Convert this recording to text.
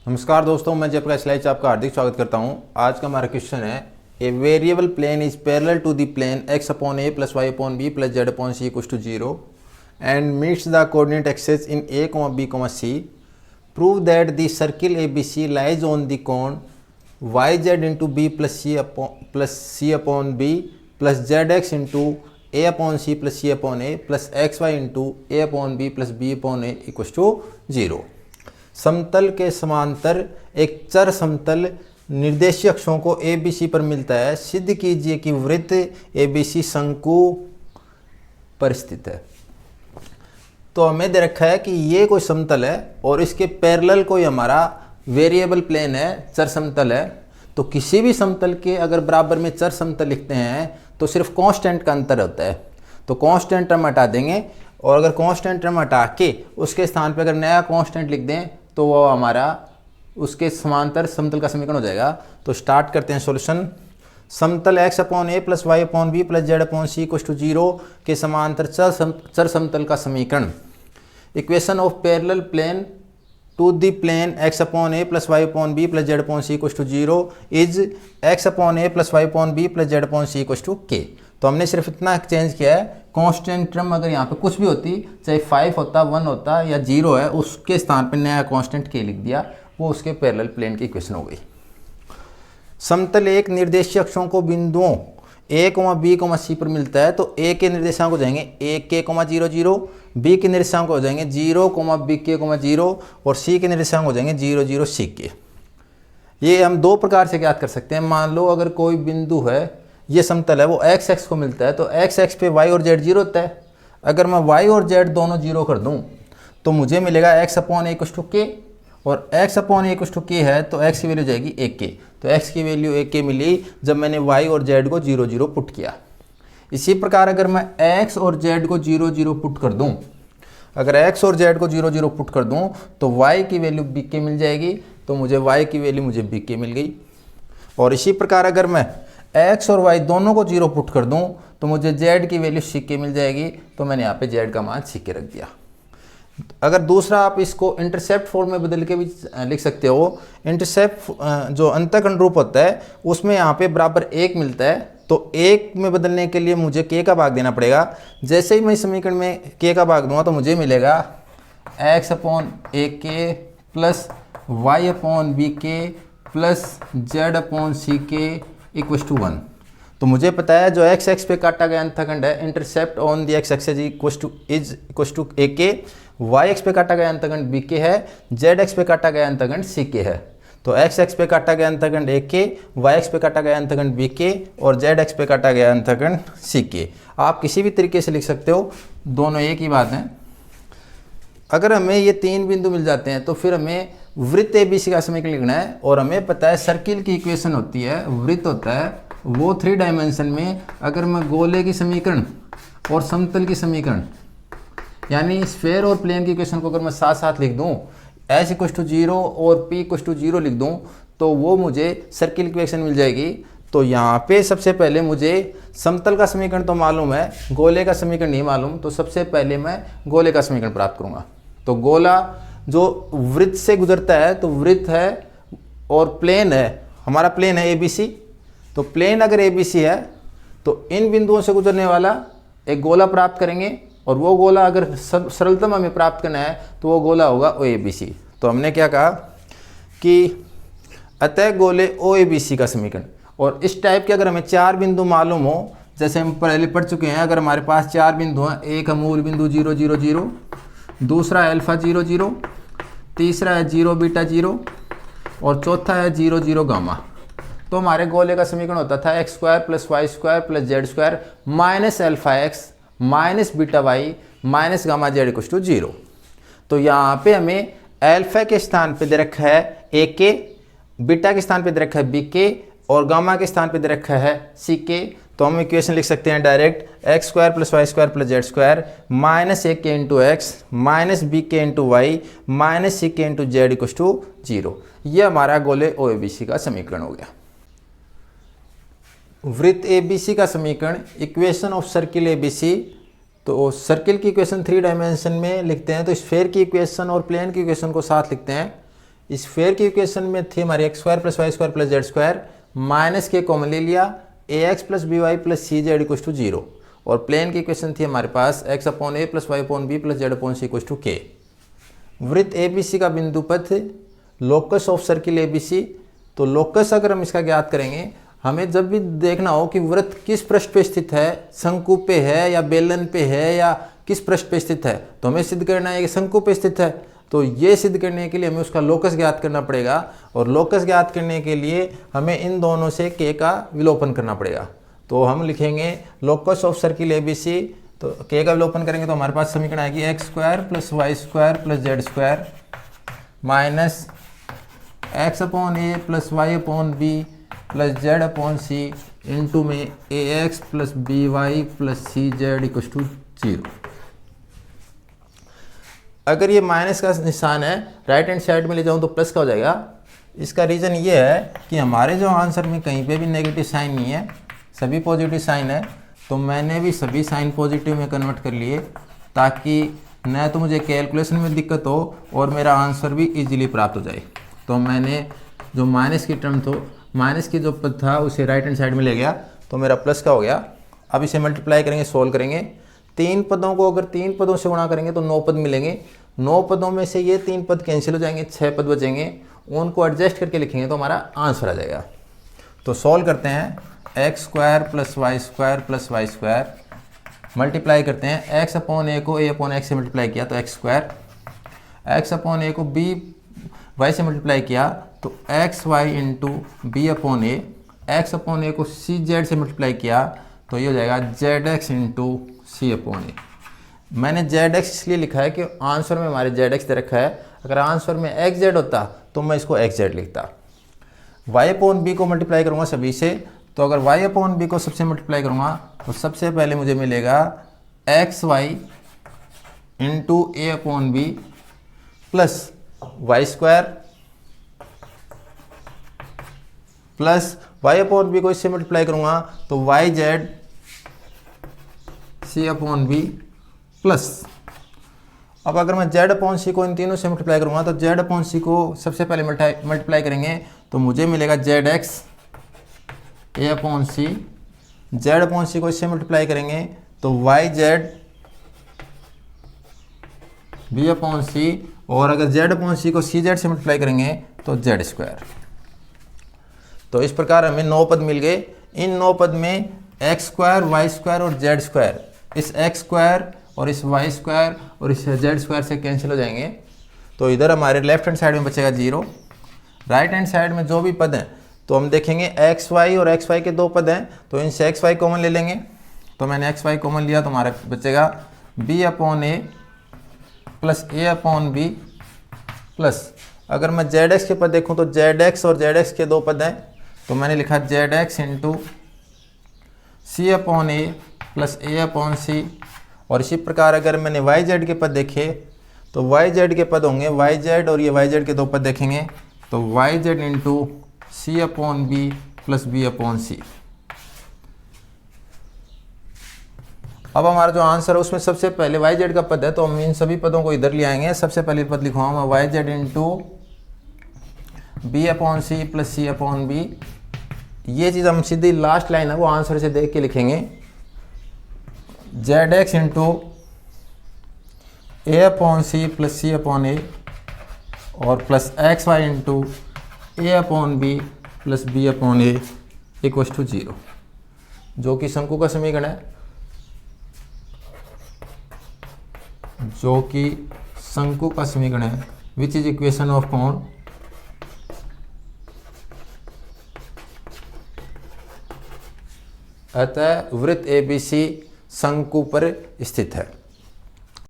नमस्कार दोस्तों, मैं जयप्रकाश स्लाइड से आपका हार्दिक स्वागत करता हूं। आज का हमारा क्वेश्चन है a variable plane is parallel to the plane x upon a plus y upon b plus z upon c equals to 0 and meets the coordinate axes in a, b, c। Prove that the circle ABC lies on the cone yz into b plus c upon b plus zx into a upon c plus c upon a plus xy into a upon b plus b upon a equals to 0। समतल के समांतर एक चर समतल निर्देशीय अक्षों को A B C पर मिलता है। सिद्ध कीजिए कि वृत्त ए बी सी शंकु पर स्थित है। तो हमें दे रखा है कि ये कोई समतल है और इसके पैरेलल कोई हमारा वेरिएबल प्लेन है, चर समतल है। तो किसी भी समतल के अगर बराबर में चर समतल लिखते हैं तो सिर्फ कांस्टेंट का अंतर होता है। तो कांस्टेंट टर्म हटा देंगे और अगर कांस्टेंट टर्म हटा के उसके स्थान पर अगर नया कांस्टेंट लिख दें तो वो हमारा उसके समांतर समतल का समीकरण हो जाएगा। तो स्टार्ट करते हैं सॉल्यूशन। समतल x upon a plus y upon b plus z upon c equals to 0 के समांतर चर समतल का समीकरण। Equation of parallel plane to the plane x upon a plus y upon b plus z upon c equals to 0 is x upon a plus y upon b plus z upon c equals to k। तो हमने सिर्फ इतना change किया है, constant term अगर यहाँ पे कुछ भी होती, चाहे 5 होता, 1 होता या 0 है, उसके स्थान पे नया कांस्टेंट k लिख दिया, वो उसके पैरेलल प्लेन की इक्वेशन हो गई। समतल एक निर्देशीय अक्षों को बिंदुओं a, b, c पर मिलता है। तो a के निर्देशांक हो जाएंगे ak, 0, 0, b के निर्देशांक हो जाएंगे 0, bk, 0 और c के निर्देशांक हो जाएंगे 0, 0, ck। ये हम दो प्रकार से ज्ञात कर सकते हैं। मान लो अगर कोई बिंदु है, ये समतल है, वो x x को मिलता है, तो x x पे y और z 0 होता है। अगर मैं y और z दोनों 0 कर दूं तो मुझे मिलेगा x upon a equals to k, और x upon a equals to k है तो x की वैल्यू जाएगी ak। तो x की वैल्यू ak मिली जब मैंने y और z को 0, 0 पुट किया। इसी प्रकार अगर मैं x और z को 0, 0 पुट कर दूं, अगर x और z को 0, 0 पुट कर दूं तो y की वैल्यू bk मिल जाएगी। तो मुझे y की वैल्यू मुझे bk मिल गई। और इसी प्रकार अगर मैं x और y दोनों को 0 पुट कर दूं तो मुझे z की वैल्यू ck मिल जाएगी। तो मैंने यहाँ पे z का मान ck रख दिया। अगर दूसरा आप इसको इंटरसेप्ट फॉर्म में बदल के भी लिख सकते हो। इंटरसेप्ट जो अंतःखंड रूप होता है उसमें यहाँ पे बराबर 1 मिलता है, तो 1 में बदलने के लिए मुझे k का भाग देना पड़ेगा। जैसे ही मैं इस समीकरण में k का भाग दूंगा तो मुझे मिलेगा x upon a k plus y upon b k plus z upon c k equals to 1। तो मुझे पता है जो x x पे काटा गया अंतःखंड है, intercept on the x axis is equals to ak, y x पे काटा गया अंतःखंड bk है, z x पे काटा गया अंतःखंड ck है। तो x x पे काटा गया अंतःखंड ak, y x पे काटा गया अंतःखंड bk और z x पे काटा गया अंतःखंड ck। आप किसी भी तरीके से लिख सकते हो, दोनों एक ही बात है। अगर हमें ये तीन बिंदु मिल जाते हैं तो फिर हमें वृत्त ABC का समीकरण लिखना है। और हमें पता है सर्किल की इक्वेशन होती है, वृत्त होता है वो 3 डायमेंशन में। अगर मैं गोले की समीकरण और समतल की समीकरण यानी स्फेयर और प्लेन की इक्वेशन को अगर मैं साथ साथ लिख दूं, s इक्वल्स टू 0 और p इक्वल्स टू 0 लिख दूं तो वो मुझे सर्किल की इक्वेशन मिल जाएगी। तो यहाँ पे सबसे पहले मुझे समतल का समीकरण तो मालूम है, गोले का समीकरण नहीं मालूम। तो सबसे पहले मैं गोले का समीकरण प्राप्त करूँगा। तो गोला जो वृत्त से गुजरता है, तो वृत्त है और प्लेन है, हमारा प्लेन है ABC। तो प्लेन अगर ABC है तो इन बिंदुओं से गुजरने वाला एक गोला प्राप्त करेंगे, और वो गोला अगर सरलतम हमें प्राप्त करना है तो वो गोला होगा OABC। तो हमने क्या कहा कि अतः गोले OABC का समीकरण। और इस टाइप के अगर हमें 4 बिंदु मालूम हो, जैसे हम पहले पढ़ चुके हैं, अगर हमारे पास 4 बिंदु हैं, एक है मूल बिंदु 0, 0, 0, दूसरा है अल्फा 0, 0, तीसरा है 0, बीटा 0 और चौथा है 0, 0, गामा। तो हमारे गोले का समीकरण होता था x square plus Y square plus Z square minus alpha X minus beta Y minus gamma Z equals to 0। तो यहाँ पे हमें अल्फा के स्थान पे दे रखा है ak, बीटा के स्थान पे दे रखा है bk और गामा के स्थान पे दे रखा है ck। तो हम इक्वेशन लिख सकते हैं direct x square plus Y square plus Z square minus ak into X minus bk into Y minus ck into Z equals to 0। ये हमारा गोले OABC का समीकरण हो गया। वृत्त ABC का समीकरण, इक्वेशन ऑफ सर्किल ABC। तो सर्किल की इक्वेशन 3 डायमेंशन में लिखते हैं तो स्फेयर की इक्वेशन और प्लेन की इक्वेशन को साथ लिखते हैं। स्फीयर की इक्वेशन में थी हमारी x square plus Y square plus Z square, minus के कॉमन ले लिया, a x plus b y plus c z equal to 0। और प्लेन की इक्वेशन थी हमारे पास x upon a plus y upon B plus z upon c equal to k. वृत्त a B c का बिंदु पथ, locus of circle A B C. तो लोकस अगर हम इसका ज्ञात करेंगे, हमें जब भी देखना हो कि वृत्त किस पृष्ठ पे स्थित है, शंकु पे है या बेलन पे है या किस पृष्ठ पे स्थित है, तो हमें सिद्ध करना है कि शंकु पे स्थित है। तो ये सिद्ध करने के लिए हमें उसका लोकस ज्ञात करना पड़ेगा, और लोकस ज्ञात करने के लिए हमें इन दोनों से के का विलोपन करना पड़ेगा। तो हम लिखेंगे locus of circle A B C, तो के का विलोपन करेंगे तो हमारे पास समीकरण आएगी x square plus Y square plus Z square minus x upon a plus y upon B plus z upon c into में a x plus b y plus c z equal to 0। अगर ये minus का निशान है, right hand side में ले जाऊं तो प्लस का हो जाएगा। इसका रीज़न ये है कि हमारे जो आंसर में कहीं पे भी नेगेटिव साइन नहीं है, सभी पॉजिटिव साइन है। तो मैंने भी सभी साइन पॉजिटिव में कन्वर्ट कर लिए, ताकि न तो मुझे कैलकुलेशन में दिक्कत हो और मेरा आंसर भी इजीली प्राप्त हो जाए। तो मैंने जो माइनस की टर्म तो माइनस की जो पद था उसे राइट हैंड साइड में ले गया, तो मेरा प्लस का हो गया। अब इसे मल्टीप्लाई करेंगे, सोल्व करेंगे। 3 पदों को अगर 3 पदों से गुणा करेंगे तो 9 पद मिलेंगे। 9 पदों में से ये 3 पद कैंसिल हो जाएंगे, 6 पद बचेंगे। उनको एडजस्ट करके लिखेंगे तो हमारा आंसर आ जाएगा। तो सॉल्व करते हैं। X square plus Y square multiply करते हैं। एक्स अपॉन ए को ए अपॉन एक्स से मल्टीप्लाई किया तो एक्स स्क्वायर, एक्स अपॉन ए को बी वाई से मल्टीप्लाई किया तो x Y into b upon ए, एक्स अपॉन ए को सी जेड से मल्टीप्लाई किया तो ये हो जाएगा Z X into c upon ए। मैंने जेड एक्स इसलिए लिखा है कि आंसर में हमारे जेड एक्स दे रखा है। अगर आंसर में एक्स जेड होता तो मैं इसको एक्स जेड लिखता। वाई अपॉन बी को मल्टीप्लाई करूँगा सभी से, तो अगर वाई अपॉन बी को सबसे मल्टीप्लाई करूँगा तो सबसे पहले मुझे मिलेगा एक्स वाई इंटू ए upon B plus Y square plus y upon b को इससे मल्टीप्लाई करूँगा तो y z c upon B plus, अब अगर मैं जेड अपॉन सी को इन तीनों से मल्टीप्लाई करूँगा तो जेड अपॉन सी को सबसे पहले मल्टीप्लाई करेंगे तो मुझे मिलेगा जेड एक्स ए अपॉन सी, जेड अपॉन सी को इससे मल्टीप्लाई करेंगे तो वाई जेड बी अपॉन सी, और अगर जेड अपॉन सी को सी जेड से मल्टीप्लाई करेंगे तो जेड स्क्वायर। तो इस प्रकार हमें 9 पद मिल गए। इन 9 पद में एक्स स्क्वायर वाई स्क्वायर और जेड स्क्वायर, इस एक्स स्क्वायर और इस वाई स्क्वायर और इस जेड स्क्वायर से कैंसिल हो जाएंगे। तो इधर हमारे लेफ्ट हैंड साइड में बचेगा 0। राइट हैंड साइड में जो भी पद हैं तो हम देखेंगे एक्स वाई और एक्स वाई के 2 पद हैं, तो इनसे एक्स वाई कॉमन ले लेंगे। तो मैंने एक्स वाई कॉमन लिया तो हमारा बचेगा B upon a plus A upon B plus, अगर मैं जेड एक्स के पद देखूँ तो जेड एक्स और जेड एक्स के 2 पद हैं, तो मैंने लिखा Z X into c upon a plus A upon सी। और इसी प्रकार अगर मैंने वाई जेड के पद देखे तो वाई जेड के पद होंगे वाई जेड, और ये वाई जेड के 2 पद देखेंगे तो y z into c upon B plus B upon c. अब हमारा जो आंसर है उसमें सबसे पहले वाई जेड का पद है, तो हम इन सभी पदों को इधर ले आएंगे। सबसे पहले पद लिखवाऊँ मैं y z into b upon सी प्लस सी अपॉन बी। ये चीज़ हम सीधी लास्ट लाइन है वो आंसर से देख के लिखेंगे। Z X into A upon C plus C upon A और plus X Y into A upon B plus B upon A equal to 0, जो कि शंकु का समीकरण है, जो कि शंकु का समीकरण है, विच इज इक्वेशन ऑफ कोण। अतः वृत्त ABC शंकु पर स्थित है।